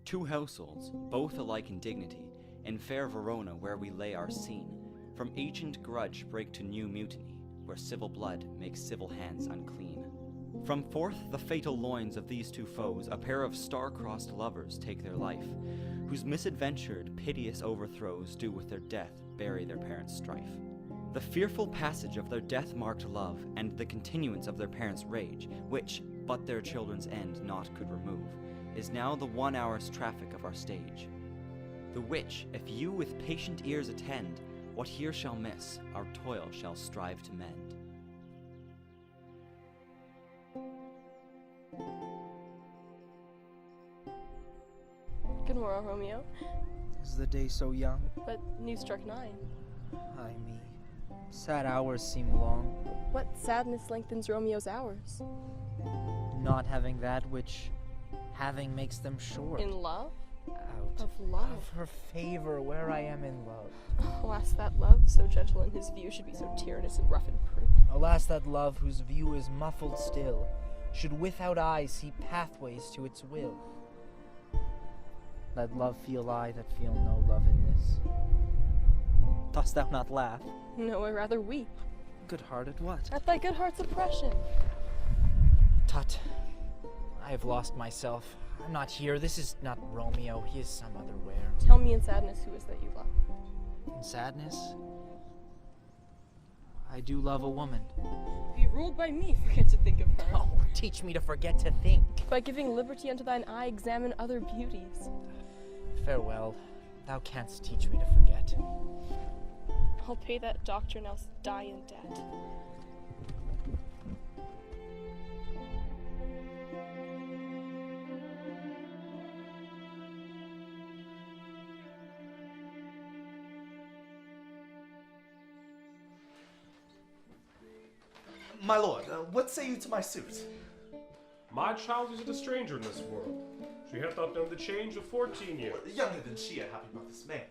Two households, both alike in dignity, in fair Verona where we lay our scene, from ancient grudge break to new mutiny, where civil blood makes civil hands unclean. From forth the fatal loins of these two foes, a pair of star-crossed lovers take their life, whose misadventured, piteous overthrows do with their death bury their parents' strife. The fearful passage of their death-marked love, and the continuance of their parents' rage, which, but their children's end naught could remove, is now the 1 hour's traffic of our stage. The which, if you with patient ears attend, what here shall miss, our toil shall strive to mend. Good morrow, Romeo. Is the day so young? But news struck 9. Ay me, sad hours seem long. What sadness lengthens Romeo's hours? Not having that which having makes them short. In love? Out Of love? of her favor where I am in love. Alas, that love, so gentle in his view, should be so tyrannous and rough in proof. Alas, that love whose view is muffled still, should without eyes see pathways to its will. Let love feel I that feel no love in this. Dost thou not laugh? No, I rather weep. Good-hearted what? At thy good heart's oppression. Tut, I have lost myself. I'm not here. This is not Romeo. He is some other where. Tell me in sadness who is that you love. In sadness, I do love a woman. Be ruled by me, forget to think of her. Oh, teach me to forget to think. By giving liberty unto thine eye, examine other beauties. Farewell. Thou canst teach me to forget. I'll pay that doctrine, else die in debt. My lord, what say you to my suit? My child is a stranger in this world. She hath not known the change of 14 years. Younger than she, a happy mother's maid.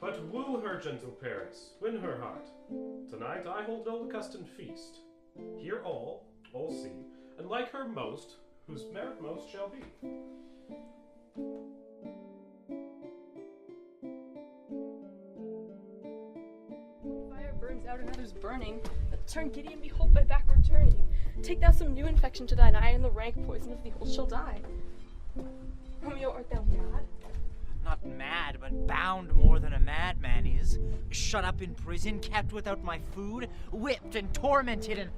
But woo her, gentle Paris, win her heart. Tonight I hold no accustomed feast. Hear all see, and like her most, whose merit most shall be. Fire burns out another's burning. Turn giddy and behold thy backward turning. Take thou some new infection to thine eye, and the rank poison of the old shall die. Romeo, art thou mad? Not mad, but bound more than a madman is. Shut up in prison, kept without my food, whipped and tormented and...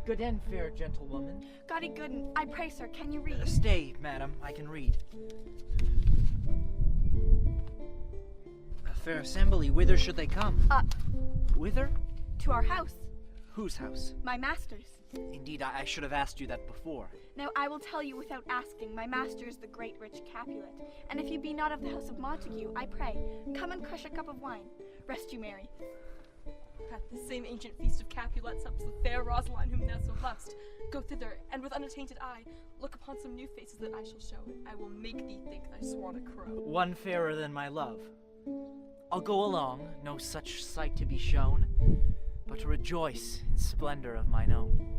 good and fair gentlewoman. Goddy Gooden, I pray, sir, can you read? Stay, madam, I can read. A fair assembly, whither should they come? Up. Whither? To our house. Whose house? My master's. Indeed, I should have asked you that before. Now I will tell you without asking, my master is the great rich Capulet. And if you be not of the house of Montague, I pray, come and crush a cup of wine. Rest you merry. At the same ancient feast of Capulet sups the fair Rosaline whom thou so lovest. Go thither, and with unattainted eye, look upon some new faces that I shall show. I will make thee think thy sworn a crow. One fairer than my love. I'll go along, no such sight to be shown, but to rejoice in splendor of mine own.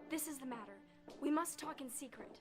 This is the matter. We must talk in secret.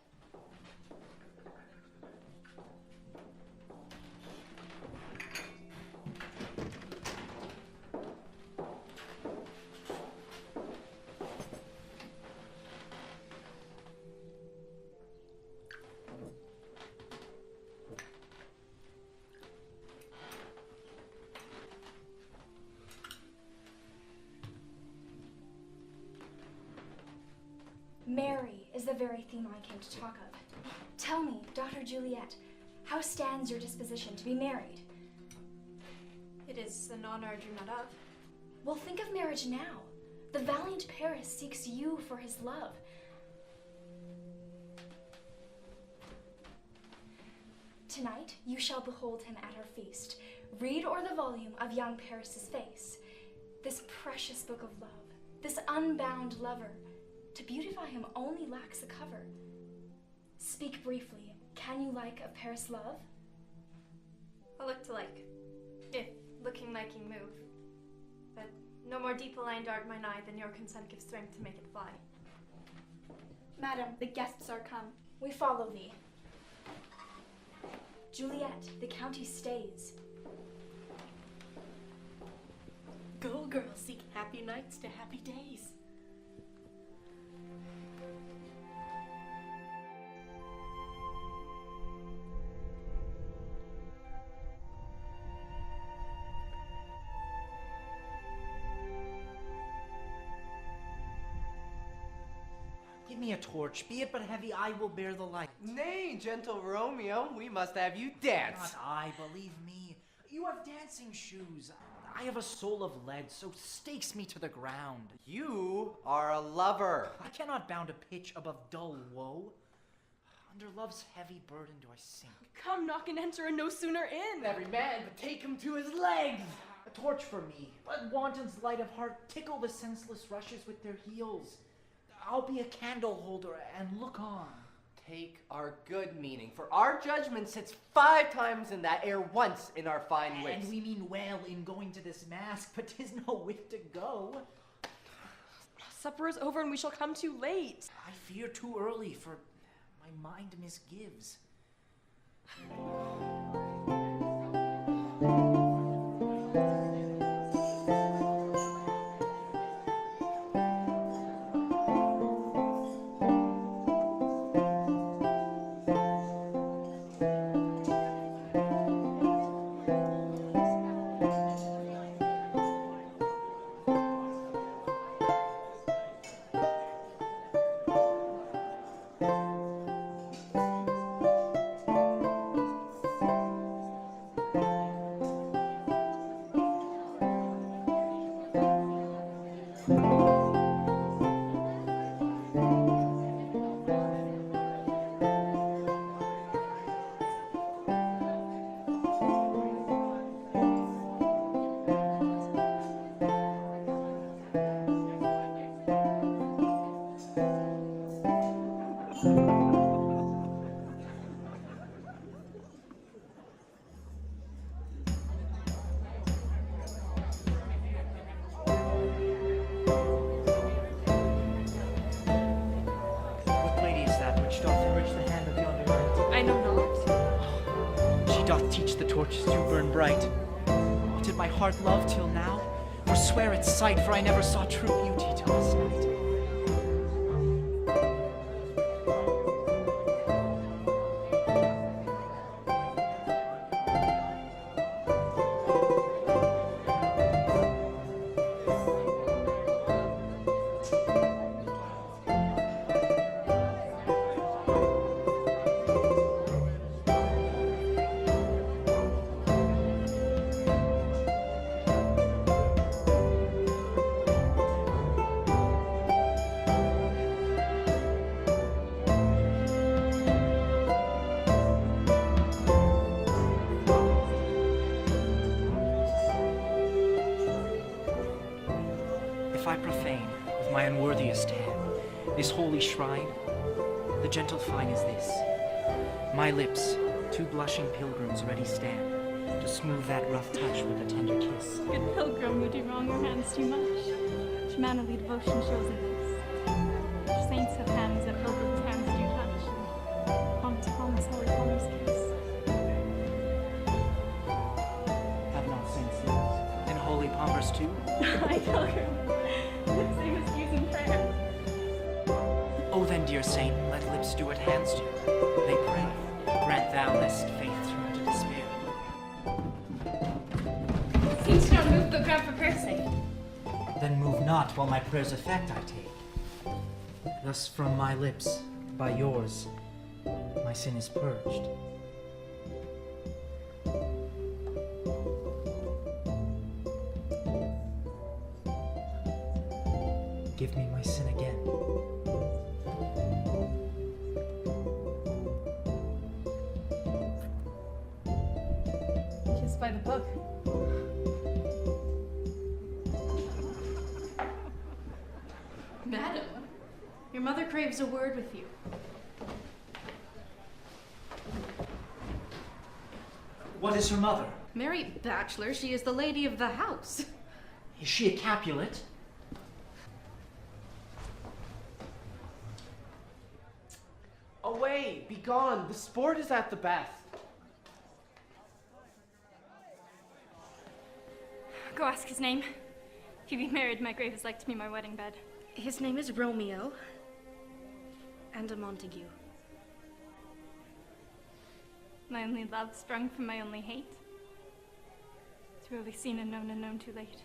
Mary is the very theme I came to talk of. Tell me, daughter Juliet, how stands your disposition to be married? It is an honor I dream not of. Well, think of marriage now. The valiant Paris seeks you for his love. Tonight, you shall behold him at our feast. Read o'er the volume of young Paris's face. This precious book of love, this unbound lover, to beautify him only lacks a cover. Speak briefly, can you like of Paris' love? A look to like. If looking liking move. But no more deep-aligned art mine eye than your consent gives strength to make it fly. Madam, the guests are come. We follow thee. Juliet, the county stays. Go, girl, seek happy nights to happy days. Give me a torch, be it but heavy, I will bear the light. Nay, gentle Romeo, we must have you dance. Not I, believe me. You have dancing shoes. I have a soul of lead, so stakes me to the ground. You are a lover. I cannot bound a pitch above dull woe. Under love's heavy burden do I sink. Come, knock and enter, and no sooner in. Every man but take him to his legs. A torch for me. Let wantons light of heart tickle the senseless rushes with their heels. I'll be a candle holder and look on. Take our good meaning, for our judgment sits 5 times in that air once in our fine wits. And we mean well in going to this mask, but 'tis no wit to go. Supper is over and we shall come too late. I fear too early, for my mind misgives. Torches do burn bright. What did my heart love till now? Or swear its sight, for I never saw true beauty till this night. I profane with my unworthiest hand this holy shrine, the gentle fine is this. My lips, 2 blushing pilgrims ready stand to smooth that rough touch with a tender kiss. Good pilgrim, would you wrong your hands too much? To mannerly devotion shows in this. Saints have hands that pilgrims' hands do touch. Promise, promise, holy promise kiss. Have not saints lips, and holy pompers too? My pilgrim. Same excuse in prayer. Oh then, dear saint, let lips do what hands do. They pray. Grant thou lest faith turn to despair. Seems to not move, but grant for prayer's sake. Then move not while my prayer's effect I take. Thus from my lips, by yours, my sin is purged. Give me my sin again. Kiss by the book. Madam, your mother craves a word with you. What is her mother? Mary Bachelor, she is the lady of the house. Is she a Capulet? Away, be gone. The sport is at the best. Go ask his name. If he be married, my grave is like to be my wedding bed. His name is Romeo, and a Montague. My only love sprung from my only hate. Truly seen and known too late.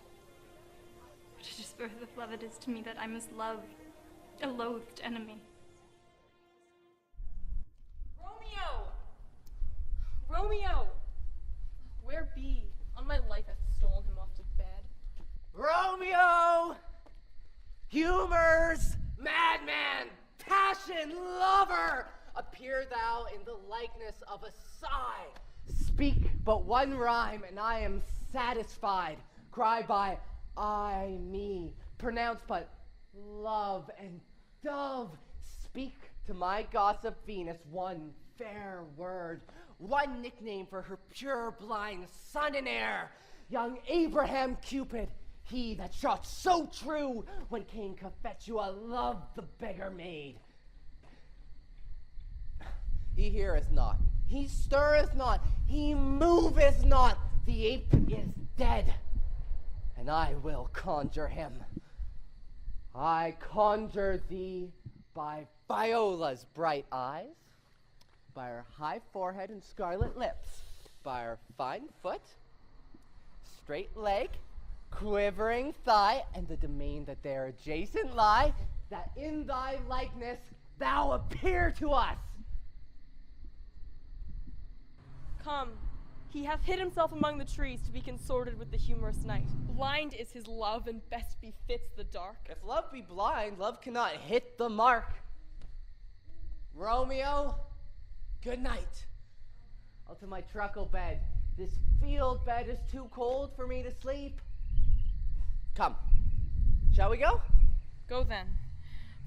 Prodigious birth of love it is to me that I must love a loathed enemy. Romeo! Romeo! Where be? On my life I've stolen him off to bed. Romeo! Humors, madman, passion, lover! Appear thou in the likeness of a sigh. Speak but one rhyme, and I am satisfied. Cry by I, me. Pronounce but love and dove. Speak to my gossip Venus one fair word. One nickname for her pure blind son and heir. Young Abraham Cupid, he that shot so true when Cain Cophetua loved the beggar maid. He heareth not, he stirreth not, he moveth not. The ape is dead, and I will conjure him. I conjure thee by Viola's bright eyes, by her high forehead and scarlet lips, by her fine foot, straight leg, quivering thigh, and the domain that there adjacent lie, that in thy likeness thou appear to us. Come, he hath hid himself among the trees to be consorted with the humorous night. Blind is his love, and best befits the dark. If love be blind, love cannot hit the mark. Romeo, good night. I'll to my truckle bed. This field bed is too cold for me to sleep. Come, shall we go? Go then,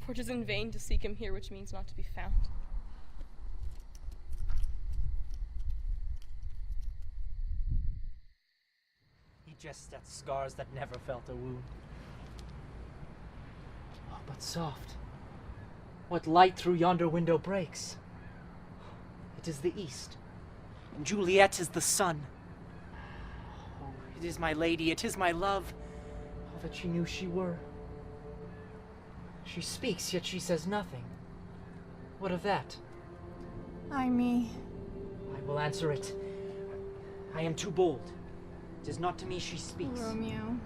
for 'tis in vain to seek him here which means not to be found. He jests at scars that never felt a wound. Oh, but soft. What light through yonder window breaks? It is the east, and Juliet is the sun. Oh, it is my lady, it is my love. Oh, that she knew she were. She speaks, yet she says nothing. What of that? Ay me. I will answer it. I am too bold. It is not to me she speaks. Romeo.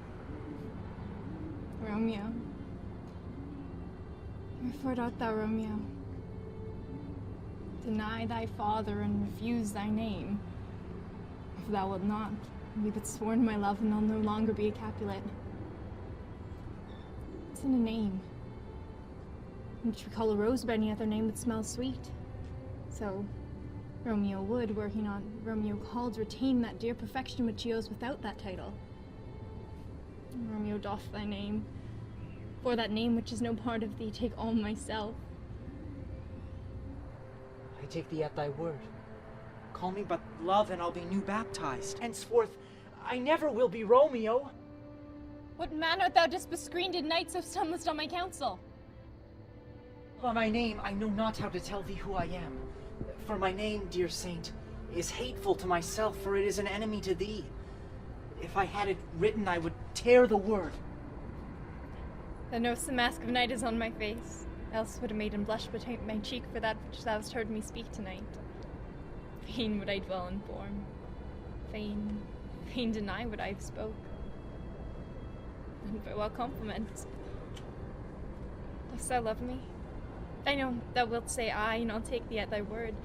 Romeo. Wherefore art thou, Romeo? Deny thy father and refuse thy name. If thou wilt not, be but sworn my love, and I'll no longer be a Capulet. It's in a name, which we call a rose by any other name that smells sweet. So, Romeo would, were he not Romeo called, retain that dear perfection which he owes without that title. Romeo, doff thy name, for that name which is no part of thee, take all myself. I take thee at thy word. Call me but love, and I'll be new baptized. Henceforth, I never will be Romeo. What man art thou just bescreened in night, so stunless on my counsel? For my name, I know not how to tell thee who I am. For my name, dear saint, is hateful to myself, for it is an enemy to thee. If I had it written, I would tear the word. Thou know'st the mask of night is on my face, else would a maiden blush beneath my cheek for that which thou hast heard me speak tonight. Fain would I dwell in form, fain deny what I have spoke. And farewell compliments. Dost thou love me? I know thou wilt say aye, and I'll take thee at thy word.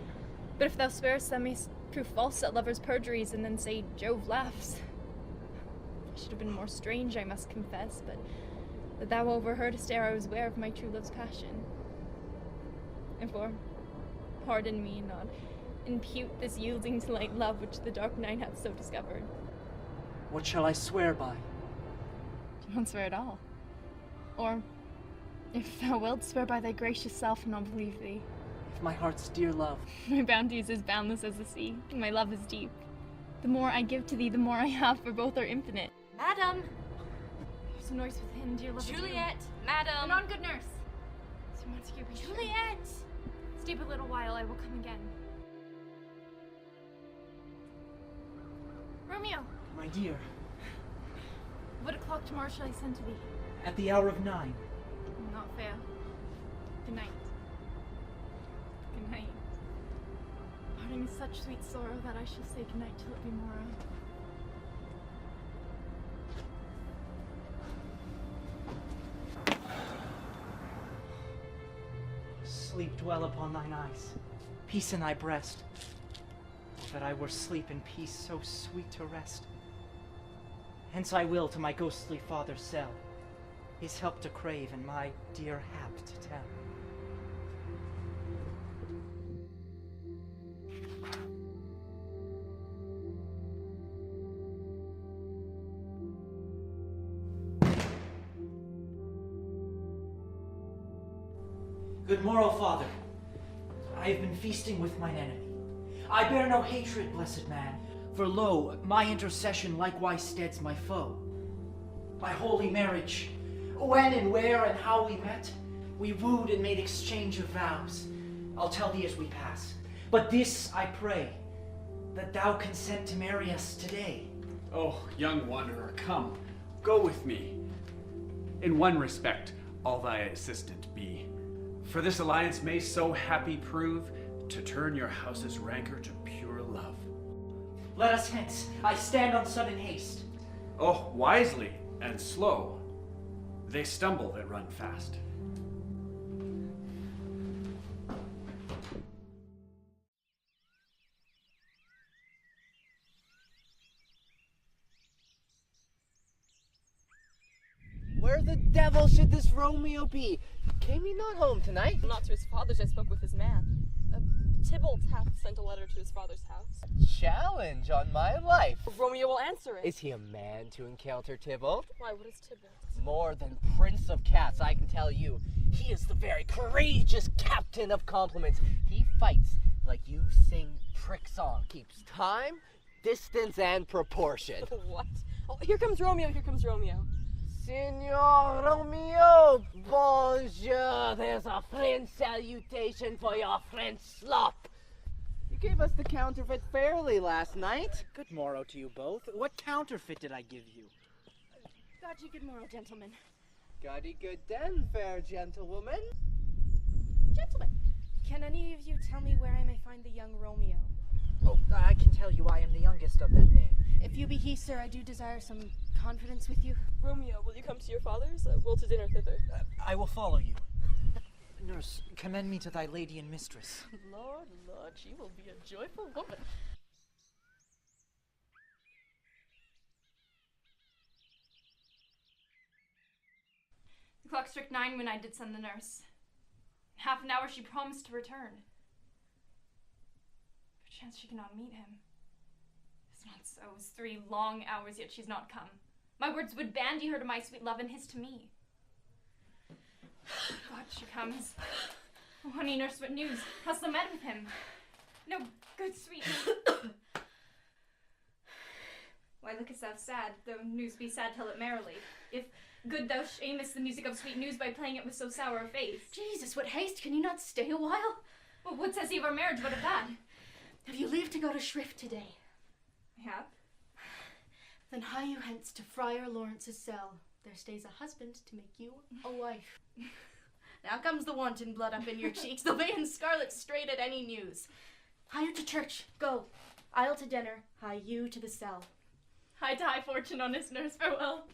But if thou swearest, thou mayst prove false at lovers' perjuries, and then say Jove laughs. I should have been more strange, I must confess, but that thou overheardest ere I was aware of my true love's passion. Therefore, pardon me, and not impute this yielding to light love which the dark night hath so discovered. What shall I swear by? Don't swear at all. Or, if thou wilt, swear by thy gracious self, and I'll believe thee. If my heart's dear love. My bounty is as boundless as the sea, and my love is deep. The more I give to thee, the more I have, for both are infinite. Madam! There's a noise within, dear love. Juliet! Madam! And on, good nurse. Sir Montague, be sure. Juliet! Stay but a little while, I will come again. Romeo, My dear, what o'clock tomorrow shall I send to thee? at the hour of 9. Not fail. Good night. Good night. Parting is such sweet sorrow that I shall say good night till it be morrow. Sleep dwell upon thine eyes, peace in thy breast. Oh, that I were sleep and peace so sweet to rest. Hence I will to my ghostly father's cell, his help to crave and my dear hap to tell. Good morrow, Father. I have been feasting with mine enemy. I bear no hatred, blessed man, for lo, my intercession likewise steads my foe. My holy marriage, when and where and how we met, we wooed and made exchange of vows. I'll tell thee as we pass. But this I pray, that thou consent to marry us today. Oh, young wanderer, come, go with me. In one respect, I'll thy assistant be. For this alliance may so happy prove, to turn your house's rancor to pure love. Let us hence. I stand on sudden haste. Oh, wisely and slow. They stumble that run fast. Where the devil should this Romeo be? Came he not home tonight? Not to his father's, I spoke with his man. Tybalt hath sent a letter to his father's house. Challenge on my life. Romeo will answer it. Is he a man to encounter Tybalt? Why, what is Tybalt? More than prince of cats, I can tell you. He is the very courageous captain of compliments. He fights like you sing trick song. Keeps time, distance, and proportion. What? Oh, here comes Romeo, here comes Romeo. Signor Romeo, bonjour. There's a French salutation for your French slop. You gave us the counterfeit fairly last night. Good morrow to you both. What counterfeit did I give you? God you good morrow, gentlemen. Goddy good den, fair gentlewoman. Gentlemen, can any of you tell me where I may find the young Romeo? Oh, I can tell you I am the youngest of that name. If you be he, sir, I do desire some confidence with you. Romeo, will you come to your father's? We'll to dinner thither. I will follow you. Nurse, commend me to thy lady and mistress. Lord, Lord, she will be a joyful woman. The clock struck 9 when I did send the nurse. In half an hour she promised to return. Perchance she cannot meet him. It's not so. It's 3 long hours, yet she's not come. My words would bandy her to my sweet love and his to me. God, she comes. Oh, honey, nurse, what news? Hast thou met with him? No, good sweet. Why lookest thou sad, though news be sad, tell it merrily. If good thou shamest the music of sweet news by playing it with so sour a face. Jesus, what haste! Can you not stay a while? Well, what says he of our marriage? What of that? Have you leave to go to Shrift today? I have. Then hie you hence to Friar Lawrence's cell. There stays a husband to make you a wife. Now comes the wanton blood up in your cheeks, the vein scarlet straight at any news. Hie you to church, go. I'll to dinner, hie you to the cell. High to high fortune, honest nurse, farewell.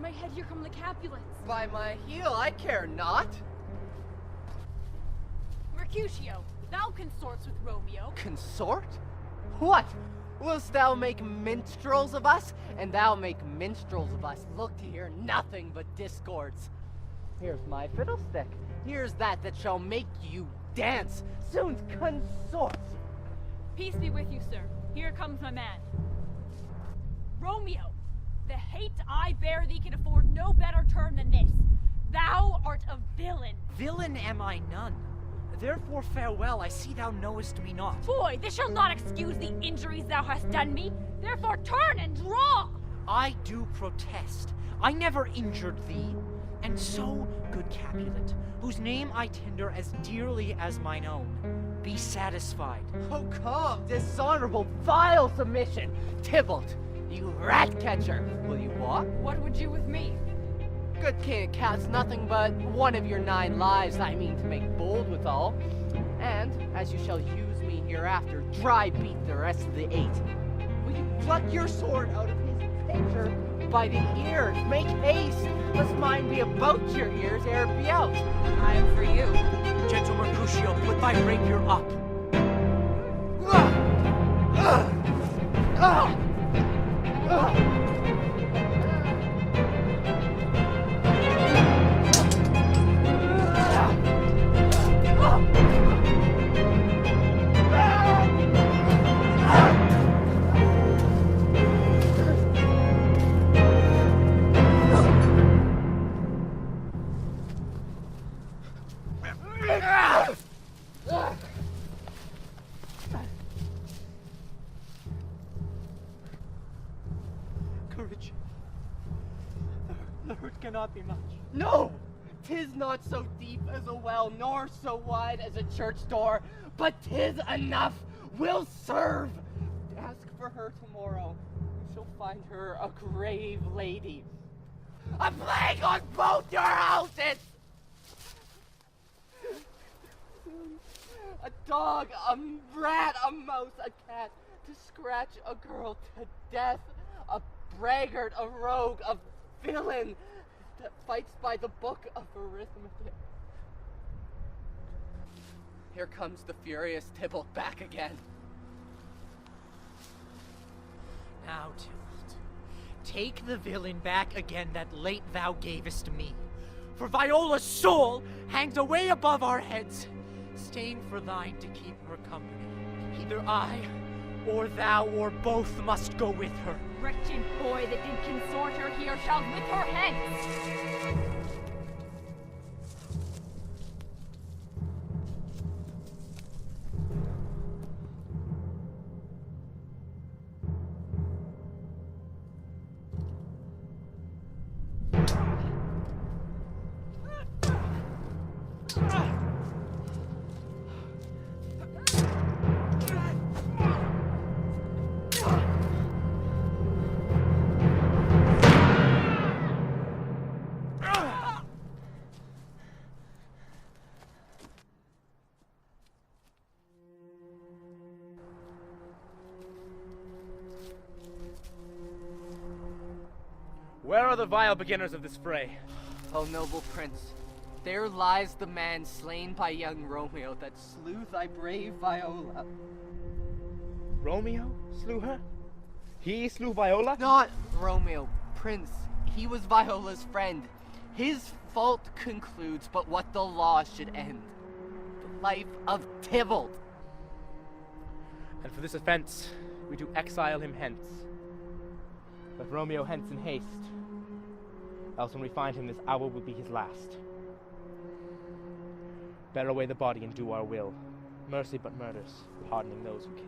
my head, here come the Capulets. By my heel, I care not. Mercutio, thou consorts with Romeo. Consort? What? Wilt thou make minstrels of us? And thou make minstrels of us. Look to hear nothing but discords. Here's my fiddlestick. Here's that shall make you dance. Soon consort. Peace be with you, sir. Here comes my man. Romeo, the hate I bear thee can afford no better term than this. Thou art a villain. Villain am I none. Therefore farewell, I see thou knowest me not. Boy, this shall not excuse the injuries thou hast done me. Therefore turn and draw. I do protest. I never injured thee. And so, good Capulet, whose name I tender as dearly as mine own, be satisfied. Oh come, dishonorable, vile submission. Tybalt, you rat catcher, will you walk? What would you with me? Good king, cat's nothing but one of your 9 lives I mean to make bold withal. And, as you shall use me hereafter, dry beat the rest of the 8. Will you pluck your sword out of his pitcher by the ears? Make haste, lest mine be about your ears ere it be out. I am for you. Gentle Mercutio, put thy rapier up. Courage. The hurt cannot be much. No! 'Tis not so deep as a well, nor so wide as a church door, but 'tis enough, will serve. Ask for her tomorrow. You shall find her a grave lady. A plague on both your houses! A dog, a rat, a mouse, a cat, to scratch a girl to death. A braggart, a rogue, a villain that fights by the book of arithmetic. Here comes the furious Tybalt back again. Now, Tybalt, take the villain back again that late thou gavest me. For Viola's soul hangs away above our heads, staying for thine to keep her company. Either I, or thou, or both must go with her. Wretched boy that did consort her here shall with her hence. Where are the vile beginners of this fray? O noble prince, there lies the man slain by young Romeo that slew thy brave Viola. Romeo slew her? He slew Viola? Not Romeo, prince. He was Viola's friend. His fault concludes but what the law should end. The life of Tybalt. And for this offense, we do exile him hence. Let Romeo hence in haste, else when we find him this hour will be his last. Bear away the body and do our will. Mercy but murders, pardoning those who kill.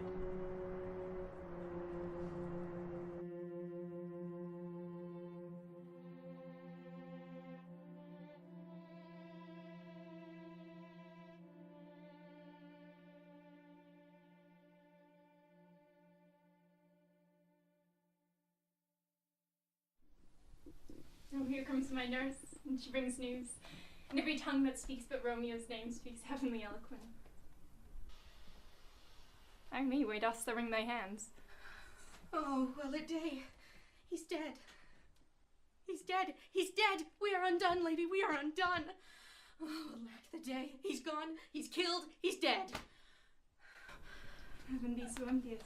Oh, here comes my nurse, and she brings news. And every tongue that speaks but Romeo's name speaks heavenly eloquent. Ay me, why dost thou wring thy hands? Oh, well a day. He's dead. He's dead! He's dead! We are undone, lady, we are undone! Oh, lack the day. He's gone, he's killed, he's dead. Heaven be so envious.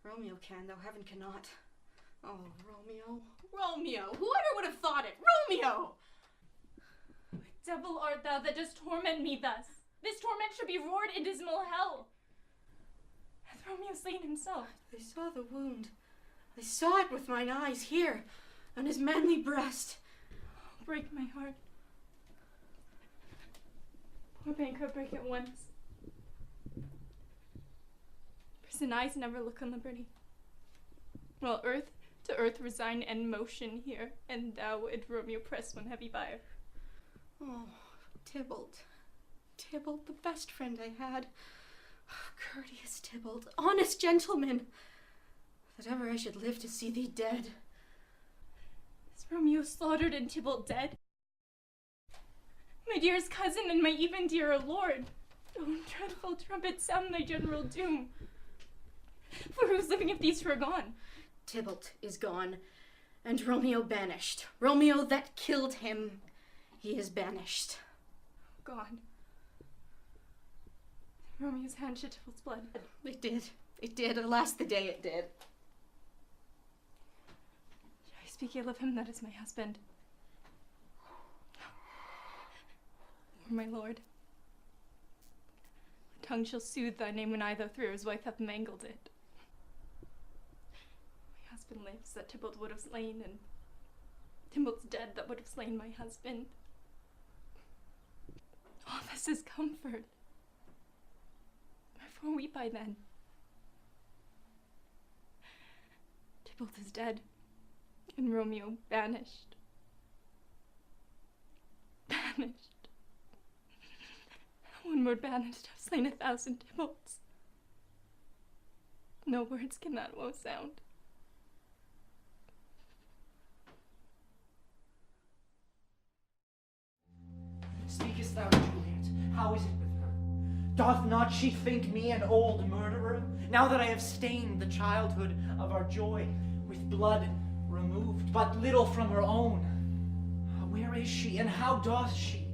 Romeo can, though heaven cannot. Oh, Romeo. Romeo! Whoever would have thought it? Romeo! What devil art thou that dost torment me thus? This torment should be roared in dismal hell. Hath Romeo slain himself? I saw the wound. I saw it with mine eyes here, on his manly breast. Break my heart. Poor banker, break it once. Prison eyes never look on liberty. While earth to earth resign and motion here, and thou would Romeo press one heavy bier. Oh, Tybalt. Tybalt, the best friend I had. Oh, courteous Tybalt, honest gentleman. That ever I should live to see thee dead. Is Romeo slaughtered and Tybalt dead? My dearest cousin and my even dearer lord. Oh, dreadful trumpet, sound thy general doom. For who's living if these were gone? Tybalt is gone, and Romeo banished. Romeo that killed him, he is banished. Gone. Romeo's hand shed Tybalt's blood. It did. It did. Alas, the day it did. Shall I speak ill of him that is my husband? Or my lord? My tongue shall soothe thy name when I, though through his wife, hath mangled it. My husband lives that Tybalt would have slain, and Tybalt's dead that would have slain my husband. All this is comfort. Wherefore weep I then? Tybalt is dead, and Romeo banished. Banished. One word banished have slain 1,000 Tybalts. No words can that woe sound. Speakest thou, Juliet? How is it with her? Doth not she think me an old murderer, now that I have stained the childhood of our joy with blood removed but little from her own? Where is she, and how doth she?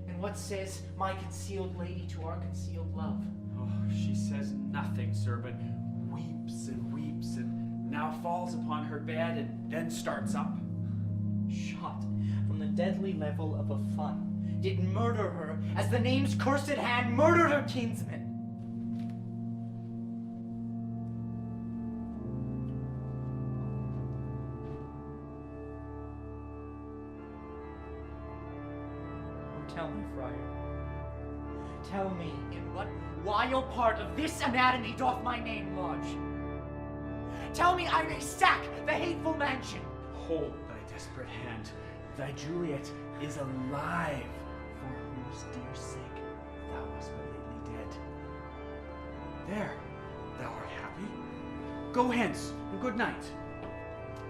And what says my concealed lady to our concealed love? Oh, she says nothing, sir, but weeps, and now falls upon her bed, and then starts up. Shot from the deadly level of a fun, did murder her as the name's cursed hand murdered her kinsman. Tell me, friar. Tell me, in what vile part of this anatomy doth my name lodge? Tell me I may sack the hateful mansion. Hold thy desperate hand. Thy Juliet is alive, for whose dear sake thou wast but lately dead. There, thou art happy. Go hence, and good night.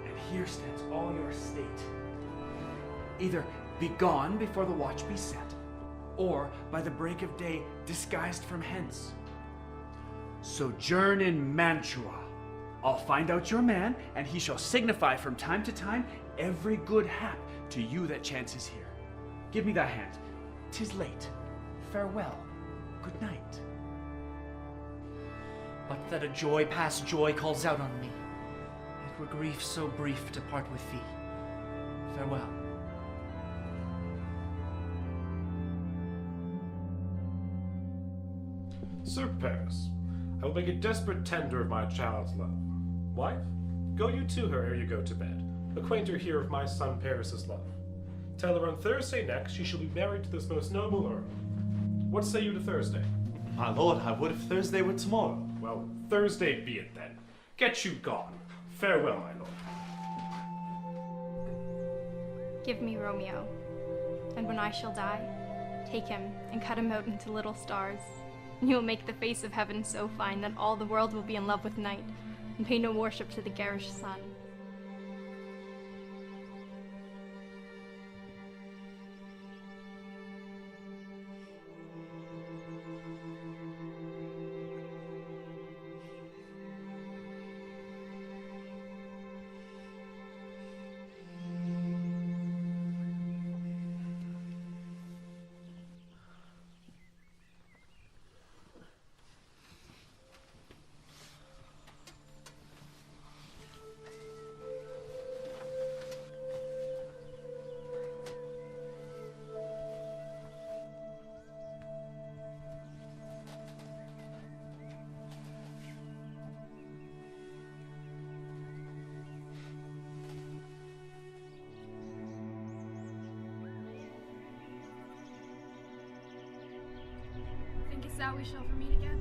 And here stands all your state. Either be gone before the watch be set, or by the break of day disguised from hence. Sojourn in Mantua. I'll find out your man, and he shall signify from time to time every good hap to you that chances here. Give me thy hand. 'Tis late. Farewell. Good night. But that a joy past joy calls out on me. It were grief so brief to part with thee. Farewell. Sir Paris, I will make a desperate tender of my child's love. Wife, go you to her ere you go to bed. Acquaint her here of my son Paris's love. Tell her on Thursday next she shall be married to this most noble earl. What say you to Thursday? My lord, I would if Thursday were tomorrow. Well, Thursday be it then. Get you gone. Farewell, my lord. Give me Romeo, and when I shall die, take him and cut him out into little stars. And he will make the face of heaven so fine that all the world will be in love with night, and pay no worship to the garish sun. that we shall ever meet again?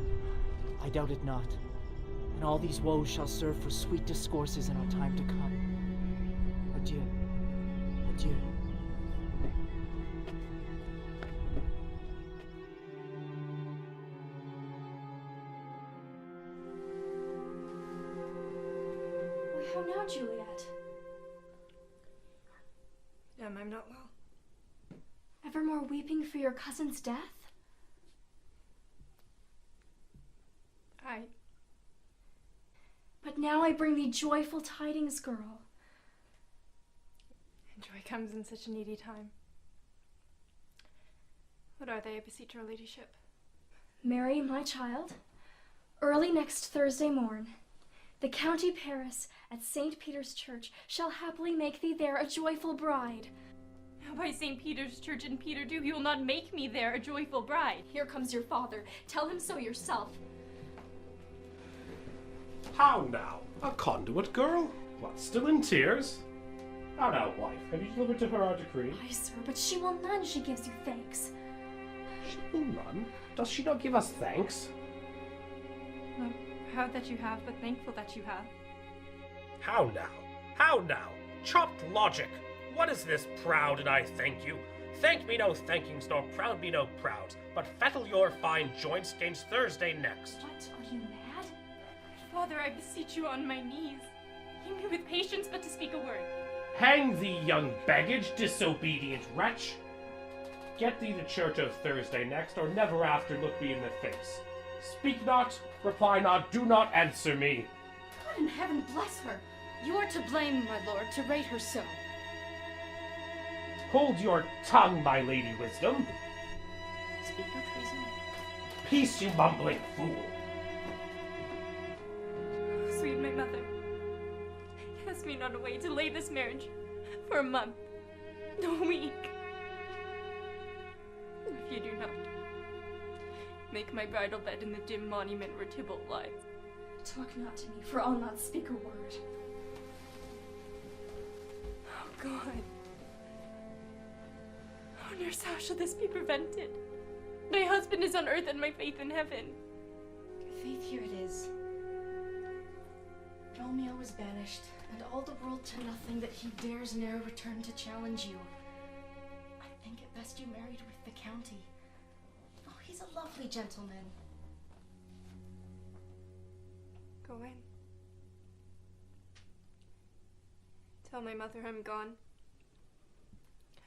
I doubt it not. And all these woes shall serve for sweet discourses in our time to come. Adieu. Adieu. Why, how now, Juliet? I'm not well. Evermore weeping for your cousin's death? But now I bring thee joyful tidings, girl. And joy comes in such a needy time. What are they, I beseech your ladyship? Mary, my child, early next Thursday morn, the county Paris at St. Peter's Church shall happily make thee there a joyful bride. Now by St. Peter's Church and Peter do, you will not make me there a joyful bride. Here comes your father. Tell him so yourself. How now? A conduit girl? What, still in tears? How now, wife? Have you delivered to her our decree? Aye, sir, but she will none. She gives you thanks. She will none? Does she not give us thanks? Well, proud that you have, but thankful that you have. How now? How now? Chopped logic! What is this proud and I thank you? Thank me no thankings, nor proud me no prouds, but fettle your fine joints gainst Thursday next. What, are you mad? Father, I beseech you on my knees. Hear me with patience, but to speak a word. Hang thee, young baggage, disobedient wretch! Get thee to church of Thursday next, or never after look me in the face. Speak not, reply not, do not answer me. God in heaven bless her. You are to blame, my lord, to rate her so. Hold your tongue, my lady wisdom. Speak no treason. Peace, you mumbling fool. Sweet my mother, cast me not away, delay this marriage for a month, no a week. If you do not, make my bridal bed in the dim monument where Tybalt lies. Talk not to me, for I'll not speak a word. Oh God. Oh nurse, how shall this be prevented? My husband is on earth and my faith in heaven. Faith, here it is. Romeo was banished, and all the world to nothing that he dares ne'er return to challenge you. I think it best you married with the county. Oh, he's a lovely gentleman. Go in. Tell my mother I'm gone,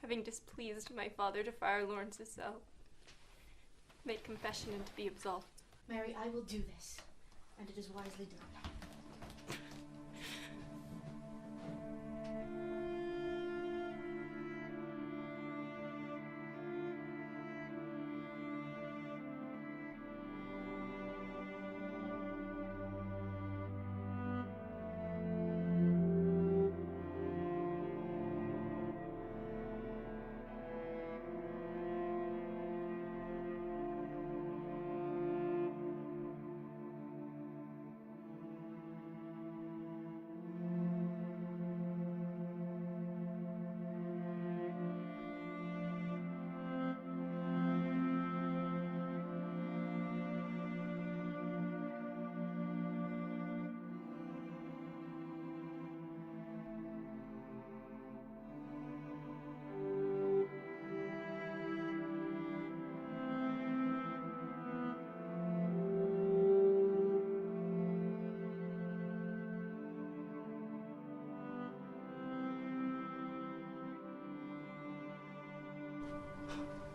having displeased my father to Friar Lawrence's cell. Made confession and to be absolved. Mary, I will do this, and it is wisely done.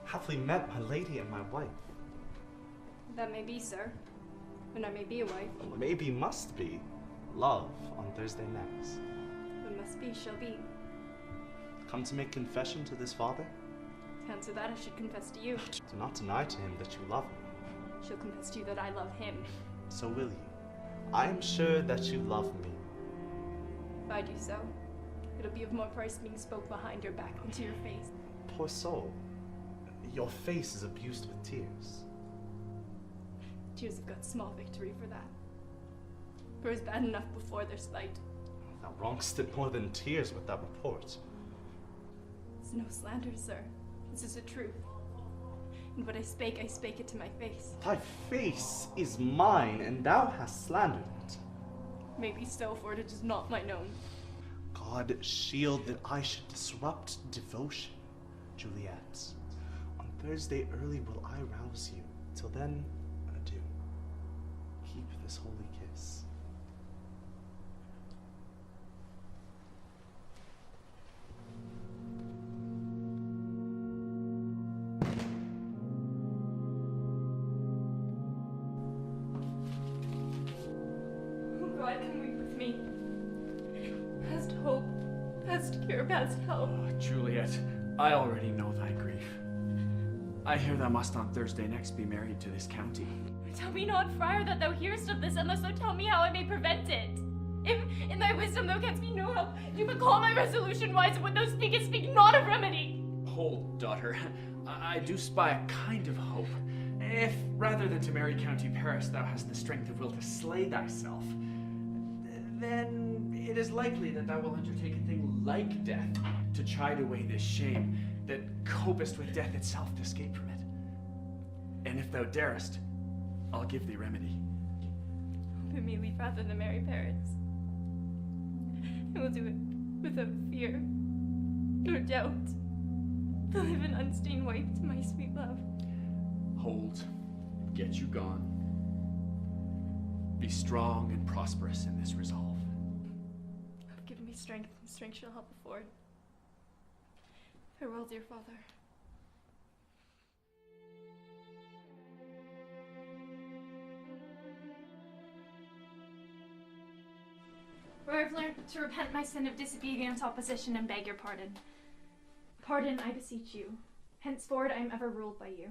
Happily met my lady and my wife. That may be, sir. And I may be a wife. Maybe must be. Love on Thursday next. What must be shall be. Come to make confession to this father? To answer that, I should confess to you. Do not deny to him that you love him. She'll confess to you that I love him. So will you. I am sure that you love me. If I do so, it'll be of more price being spoke behind your back than to your face. Poor soul. Your face is abused with tears. Tears have got small victory for that. For it's bad enough before their spite. Thou wrongst it more than tears with that report. It's no slander, sir. This is the truth. And what I spake it to my face. Thy face is mine, and thou hast slandered it. Maybe so, for it is not mine own. God shield that I should disrupt devotion, Juliet. On Thursday early will I rouse you. Till then, adieu. Keep this holy kiss. Oh God, come weep with me. Past hope, past cure, past help. Oh, Juliet, I already know thy grief. I hear thou must on Thursday next be married to this county. Tell me not, friar, that thou hearest of this, unless thou tell me how I may prevent it. If in thy wisdom thou canst me no help, do but call my resolution wise, and when thou speakest, speak not of remedy. Hold, daughter. I do spy a kind of hope. If, rather than to marry County Paris, thou hast the strength of will to slay thyself, then it is likely that thou wilt undertake a thing like death to chide away this shame, that copest with death itself to escape from it. And if thou darest, I'll give thee remedy. Bid me leave rather than marry Paris. I will do it without fear nor doubt. To live an unstained wife to my sweet love. Hold, get you gone. Be strong and prosperous in this resolve. Give me strength, and strength shall help afford. Farewell, dear father. Where I've learned to repent my sin of disobedience, opposition, and beg your pardon. Pardon, I beseech you. Henceforward I am ever ruled by you.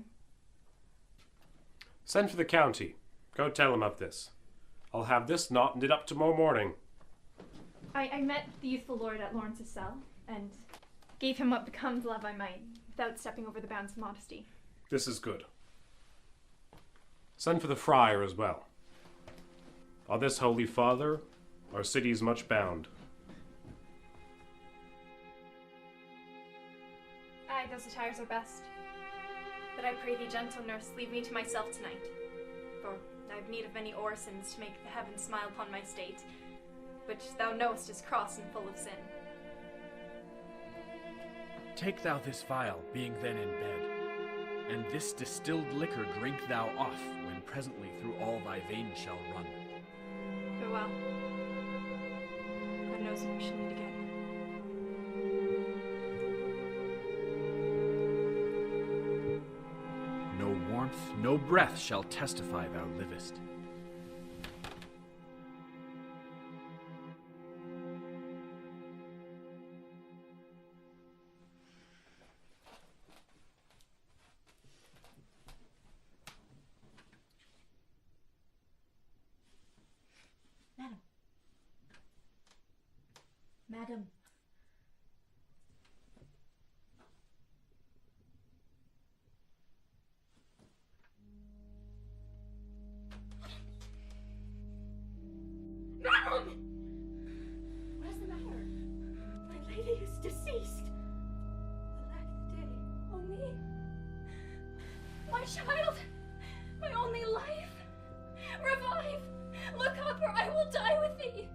Send for the county. Go tell him of this. I'll have this knot knit up tomorrow morning. I met the youthful lord at Lawrence's cell, and gave him what becomes love I might, without stepping over the bounds of modesty. This is good. Send for the friar as well. On this holy father, our city is much bound. Aye, those attires are best. But I pray thee, gentle nurse, leave me to myself tonight. For I have need of many orisons to make the heavens smile upon my state, which thou knowest is cross and full of sin. Take thou this vial, being then in bed, and this distilled liquor drink thou off, when presently through all thy veins shall run. Farewell. God knows when we shall meet again. No warmth, no breath shall testify thou livest. Madam. Madam! What is the matter? My lady is deceased. Alack the day. Oh me? My child! My only life! Revive! Look up or I will die with thee!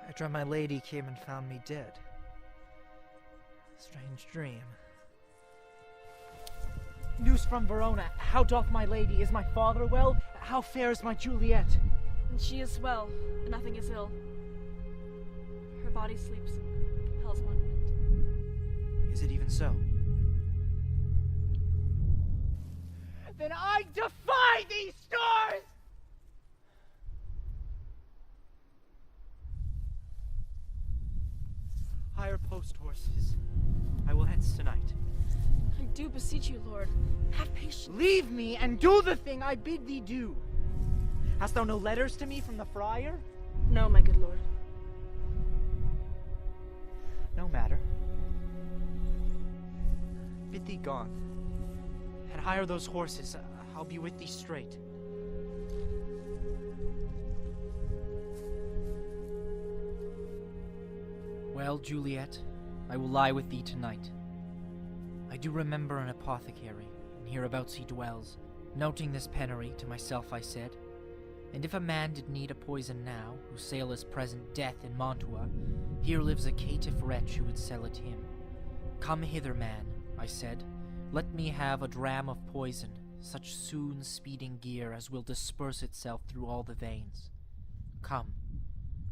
I dreamt my lady came and found me dead. Strange dream. News from Verona. How doth my lady? Is my father well? How fares my Juliet? And she is well, and nothing is ill. Her body sleeps in hell's monument. Is it even so? Then I defy these stars! Hire post horses. I will hence tonight. I do beseech you, Lord, have patience. Leave me and do the thing I bid thee do. Hast thou no letters to me from the friar? No, my good lord. No matter. bid thee gone, and hire those horses. I'll be with thee straight. Well, Juliet, I will lie with thee tonight. I do remember an apothecary, and hereabouts he dwells. Noting this penury, to myself I said, and if a man did need a poison now, whose sale is present death in Mantua, here lives a caitiff wretch who would sell it him. Come hither, man, I said, let me have a dram of poison, such soon speeding gear as will disperse itself through all the veins. Come,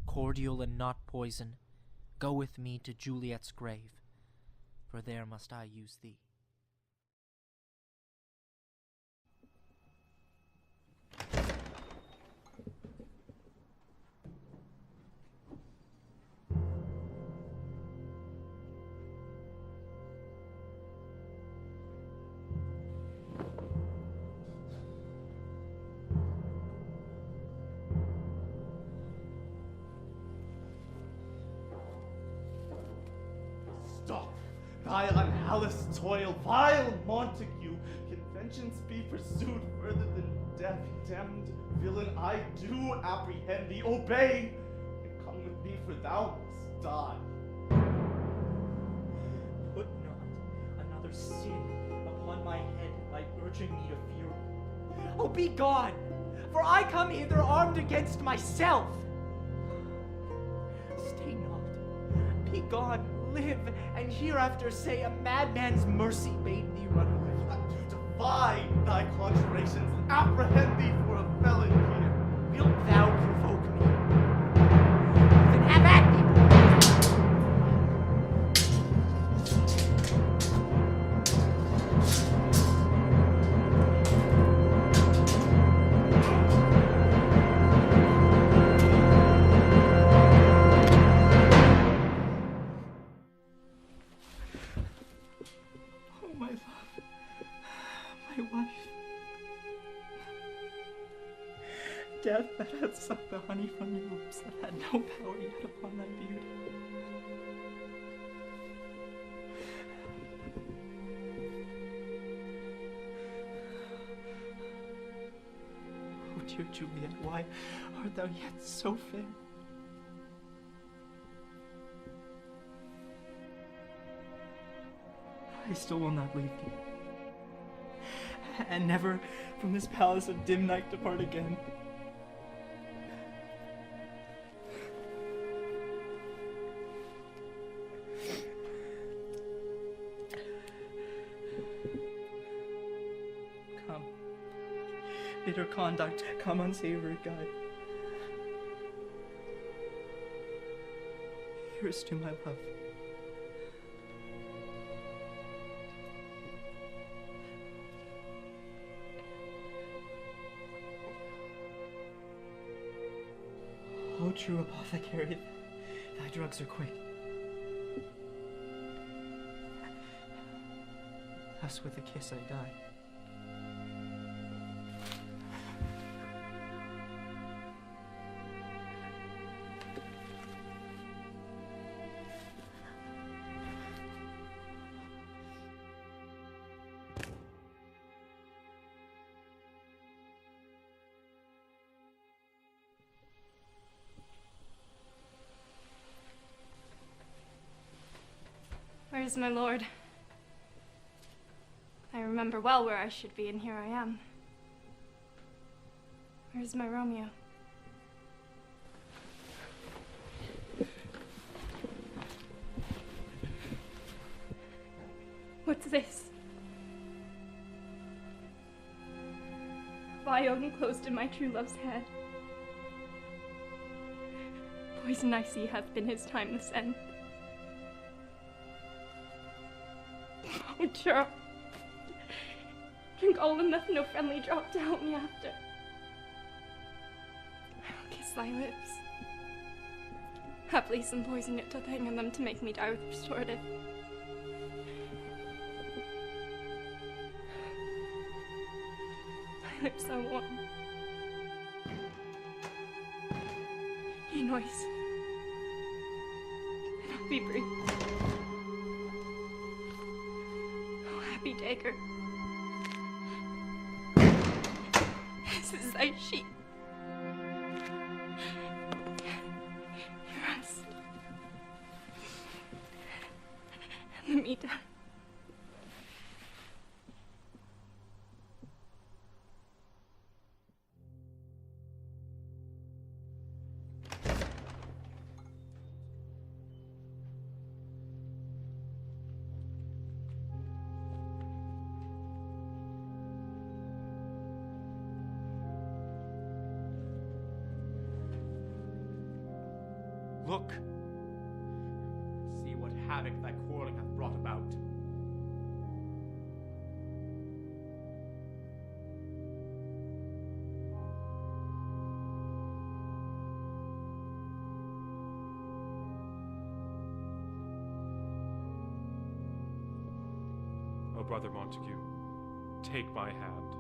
cordial and not poison, go with me to Juliet's grave, for there must I use thee. Stop thy unhallous toil, vile Montague. Can vengeance be pursued further than death? Damned villain, I do apprehend thee. Obey, and come with me, for thou must die. Put not another sin upon my head by urging me to fear. Oh, be gone! For I come hither armed against myself. Stay not. Be gone. Live, and hereafter say a madman's mercy bade thee run away. I do defy thy conjurations and apprehend thee for a felon here. Wilt thou provoke me? Then have at thee, boy! Oh, my love, my wife. Death that hath sucked the honey from your lips, that had no power yet upon thy beauty. Oh, dear Juliet, why art thou yet so fair? I still will not leave thee, and never from this palace of dim night depart again. Come, bitter conduct, come unsavory guide. Here's to my love. O true apothecary, thy drugs are quick. Thus with a kiss I die. Where is my lord? I remember well where I should be, and here I am. Where is my Romeo? What's this? Vial enclosed in my true love's head. Poison I see hath been his timeless end. Oh, Gerald, drink all the meth, no friendly drop to help me after. I will kiss thy lips. Haply some poison yet doth hang on them to make me die with restorative. Thy lips are warm. Ye noise. Be brief. happy dagger. This is thy sheep. Rest. And the meat. Look! See what havoc thy quarreling hath brought about. O brother Montague, take my hand.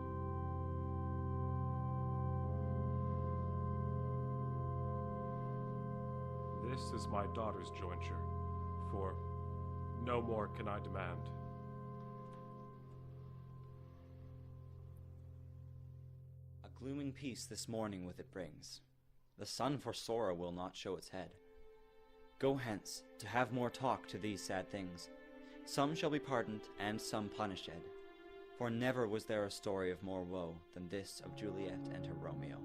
This is my daughter's jointure, for no more can I demand. A glooming peace this morning with it brings. The sun for sorrow will not show its head. Go hence, to have more talk to these sad things. Some shall be pardoned, and some punished. For never was there a story of more woe than this of Juliet and her Romeo.